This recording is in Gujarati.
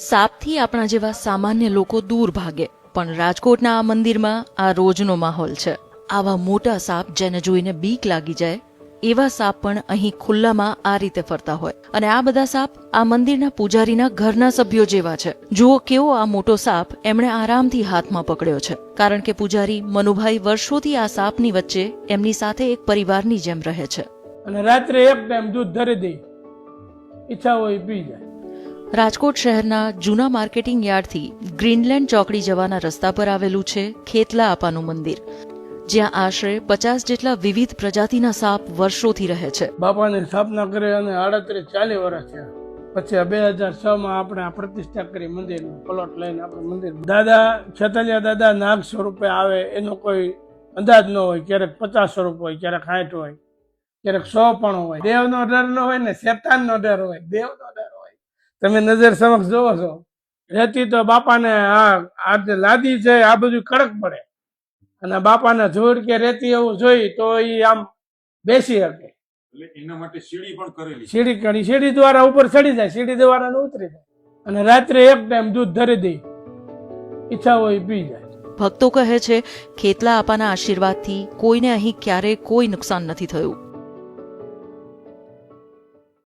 સાપથી આપણા જેવા સામાન્ય લોકો દૂર ભાગે, પણ રાજકોટના આ મંદિરમાં આ રોજનો માહોલ છે. આવા મોટા સાપ જેને જોઈને બીક લાગી જાય એવા સાપ પણ અહીં ખુલ્લામાં આ રીતે ફરતા હોય. અને આ બધા સાપ આ મંદિરના પૂજારીના ઘરના સભ્યો જેવા છે. જુઓ કેવો આ મોટો સાપ એમણે આરામથી હાથમાં પકડ્યો છે, કારણ કે પૂજારી મનુભાઈ વર્ષોથી આ સાપની વચ્ચે એમની સાથે એક પરિવારની જેમ રહે છે. અને રાત્રે એક ટાઈમ દૂધ ધરી દે, ઈચ્છા હોય પી જાય. રાજકોટ શહેરના જૂના માર્કેટિંગ યાર્ડથી ગ્રીનલેન્ડ ચોકડી જવાના રસ્તા પર આવેલું છે ખેતલા આપાનું મંદિર, જ્યાં આશરે 50 જેટલા વિવિધ પ્રજાતિના સાપ વર્ષોથી રહે છે. બાપાની સ્થાપના કરી અને 38-40 વર્ષ થયા. પછી 2006 માં આપણે આ પ્રતિષ્ઠા કરી મંદિરનું પ્લોટ લઈને આપણે મંદિર. દાદા ખેતલિયા દાદા નાગ સ્વરૂપે આવે એનો કોઈ અંદાજ ન હોય. ક્યારેક 50 સ્વરૂપ હોય, ક્યારેક 60 હોય, ક્યારેક 100 પણ હોય. દેવનો ડર ન હોય ને શેતાનનો ડર હોય. દેવનો ડર હોય. તમે નજર સમક્ષ જોવો છો, રહેતી તો બાપાને આ જે લાદી છે આ બધું કડક પડે, અને બાપાના જોડ કે રેતી એવું જોઈ તો એ આમ બેસી શકે. એના માટે સીડી પણ કરેલી. સીડી કરી, સીડી દ્વારા ઉપર ચડી જાય, સીડી દ્વારા ઉતરી જાય. અને રાત્રે એક ટાઈમ દૂધ ધરી દે, ઈચ્છા હોય પી જાય. ભક્તો કહે છે ખેતલા આપાના આશીર્વાદથી કોઈને અહીં ક્યારેય કોઈ નુકસાન નથી થયું.